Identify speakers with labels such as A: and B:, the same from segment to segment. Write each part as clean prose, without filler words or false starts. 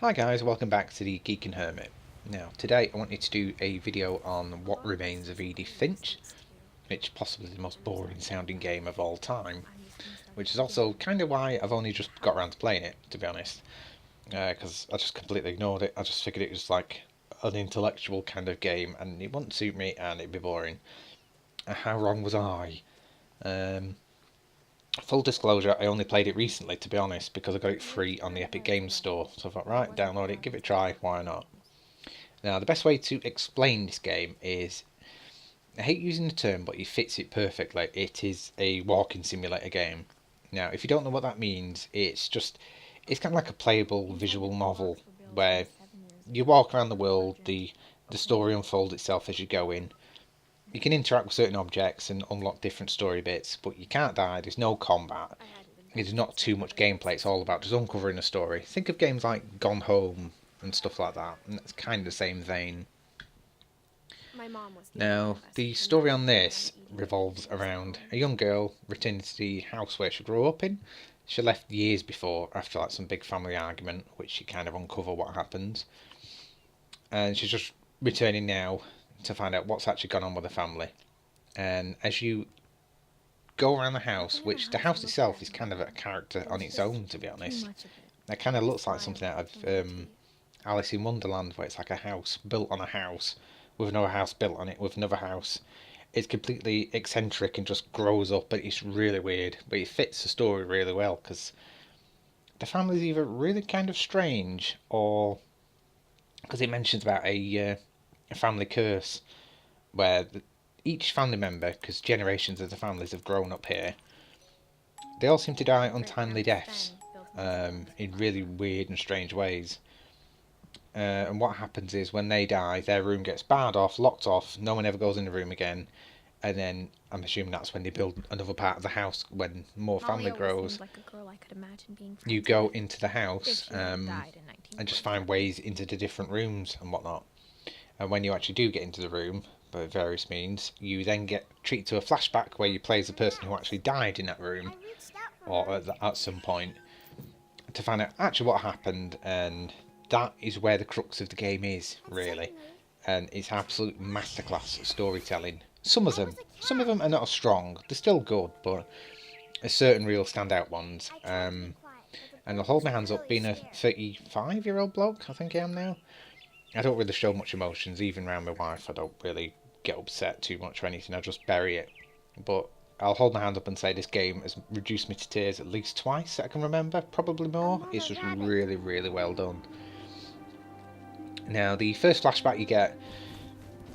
A: Hi guys, welcome back to the Geek and Hermit. Now, today I wanted to do a video on what remains of Edith Finch, which is possibly the most boring sounding game of all time, which is also kind of why I've only just got around to playing it, to be honest, because I just completely ignored it. I just figured it was like an intellectual kind of game and it wouldn't suit me and it'd be boring. How wrong was I? Um, Full disclosure, I only played it recently, to be honest, because I got it free on the Epic Games Store. So I thought, right, download it, give it a try, why not? Now, the best way to explain this game is, I hate using the term, but it fits it perfectly. It is a walking simulator game. Now, if you don't know what that means, it's kind of like a playable visual novel where you walk around the world, the story unfolds itself as you go in. You can interact with certain objects and unlock different story bits, but you can't die, there's no combat. There's not too much gameplay, it's all about just uncovering a story. Think of games like Gone Home and stuff like that, and that's kind of the same vein. Now, the story on this revolves around a young girl returning to the house where she grew up in. She left years before, after like some big family argument, which you kind of uncover what happens. And she's just returning now to find out what's actually gone on with the family. And as you go around the house, which the house itself is kind of a character on its own, to be honest. It kind of looks like something out of Alice in Wonderland, where it's like a house built on a house, with another house built on it, with another house. It's completely eccentric and just grows up, but it's really weird. But it fits the story really well, because the family's either really kind of strange, or because it mentions about a family curse, where each family member, because generations of the families have grown up here, they all seem to die untimely deaths in really weird and strange ways. And what happens is when they die, their room gets barred off, locked off, no one ever goes in the room again. And then I'm assuming that's when they build another part of the house when more family grows. You go into the house and just find ways into the different rooms and whatnot. And when you actually do get into the room, by various means, you then get treated to a flashback where you play as the person who actually died in that room, or at some point, to find out actually what happened, and that is where the crux of the game is, really. And it's absolute masterclass storytelling. Some of them are not as strong. They're still good, but there's certain real standout ones. And I'll hold my hands up, being a 35-year-old bloke, I think I am now. I don't really show much emotions, even around my wife. I don't really get upset too much or anything. I just bury it. But I'll hold my hand up and say this game has reduced me to tears at least twice that I can remember, probably more. It's just really, really well done. Now, the first flashback you get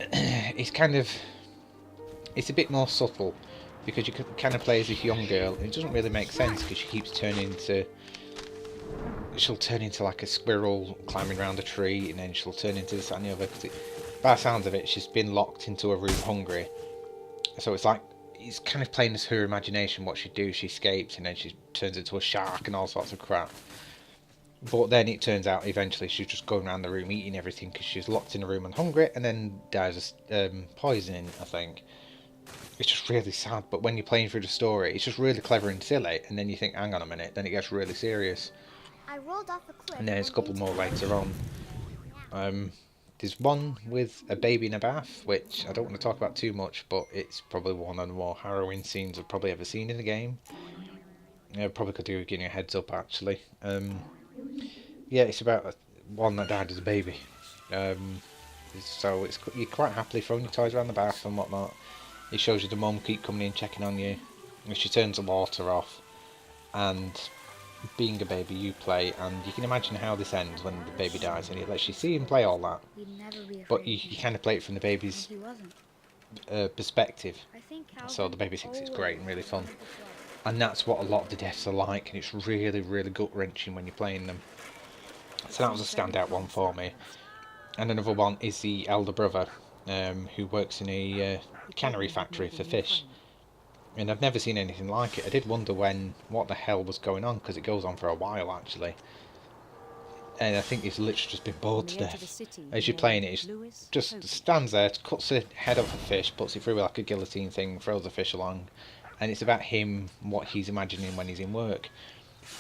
A: is it's a bit more subtle, because you can kind of play as this young girl, and it doesn't really make sense because she'll turn into like a squirrel climbing around a tree, and then she'll turn into this and the other. By the sounds of it, she's been locked into a room hungry. So it's kind of playing as her imagination what she'd do. She escapes, and then she turns into a shark and all sorts of crap. But then it turns out eventually she's just going around the room eating everything because she's locked in a room and hungry, and then dies of poisoning, I think. It's just really sad, but when you're playing through the story, it's just really clever and silly, and then you think, hang on a minute, then it gets really serious. And then there's a couple more later on. There's one with a baby in a bath, which I don't want to talk about too much, but it's probably one of the more harrowing scenes I've probably ever seen in the game. I probably could do giving a heads up, actually. Yeah, it's about one that died as a baby. So you're quite happily throwing your toys around the bath and whatnot. It shows you the mum keep coming in checking on you, and she turns the water off, and being a baby you play, and you can imagine how this ends when the baby dies, and it lets you see and play all that, but you kind of play it from the baby's perspective, so the baby thinks it's great and really fun, and that's what a lot of the deaths are like, and it's really, really gut wrenching when you're playing them. So that was a standout one for me. And another one is the elder brother, who works in a cannery factory for fish. And I've never seen anything like it. I did wonder what the hell was going on, because it goes on for a while actually. And I think he's literally just been bored to death. As you're playing it, he just stands there, cuts the head off a fish, puts it through like a guillotine thing, throws the fish along. And it's about him, what he's imagining when he's in work.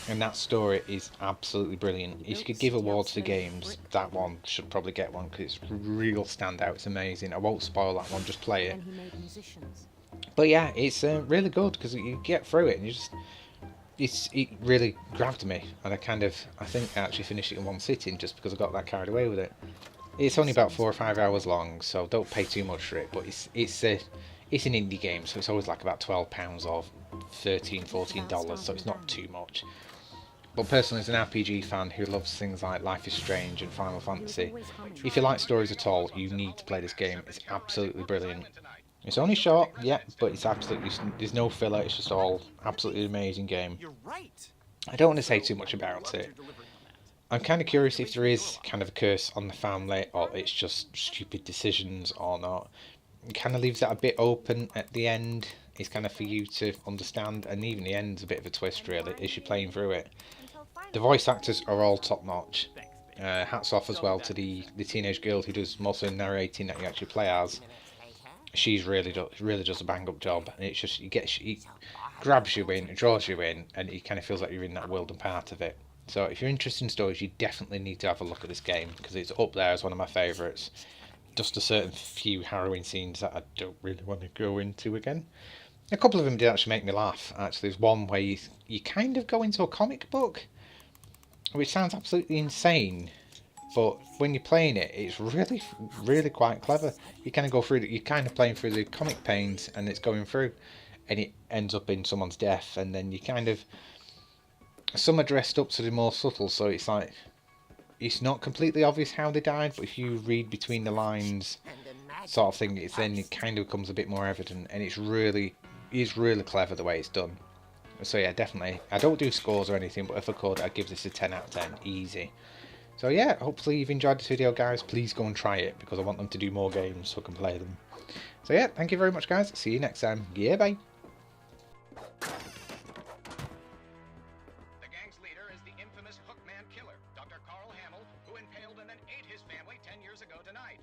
A: And that story is absolutely brilliant. If you could give awards to games, that one should probably get one because it's real standout. It's amazing. I won't spoil that one, just play it. But yeah, it's really good because you get through it and you just it really grabbed me, and I think I actually finished it in one sitting just because I got that carried away with it. It's only about 4 or 5 hours long, so don't pay too much for it. But it's an indie game, so it's always like about £12 or $13, $14, so it's not too much. But personally, as an RPG fan who loves things like Life is Strange and Final Fantasy, if you like stories at all, you need to play this game. It's absolutely brilliant. It's only short, yeah, but it's absolutely, there's no filler. It's just all absolutely amazing game. I don't want to say too much about it. I'm kind of curious if there is kind of a curse on the family, or it's just stupid decisions or not. It kind of leaves that a bit open at the end. It's kind of for you to understand, and even the end's a bit of a twist, really, as you're playing through it. The voice actors are all top notch. Hats off as well to the teenage girl who does most of the narrating that you actually play as. She's really does a bang up job, and it's just it grabs you in, it draws you in, and it kind of feels like you're in that world and part of it. So if you're interested in stories, you definitely need to have a look at this game because it's up there as one of my favourites. Just a certain few harrowing scenes that I don't really want to go into again. A couple of them did actually make me laugh. Actually, there's one where you kind of go into a comic book, which sounds absolutely insane, but when you're playing it, it's really quite clever. You kind of go through you're kind of playing through the comic panes, and it's going through, and it ends up in someone's death, and then you kind of some are dressed up so they're more subtle, so it's like it's not completely obvious how they died, but if you read between the lines, sort of thing, it kind of becomes a bit more evident, and it's really clever the way it's done. So yeah, definitely. I don't do scores or anything, but if I could, I'd give this a 10 out of 10, easy. So yeah, hopefully you've enjoyed this video, guys. Please go and try it, because I want them to do more games so I can play them. So yeah, thank you very much, guys. See you next time. Yeah, bye.
B: The gang's leader is the infamous Hookman killer, Dr. Carl Hamill, who impaled and then ate his family 10 years ago tonight.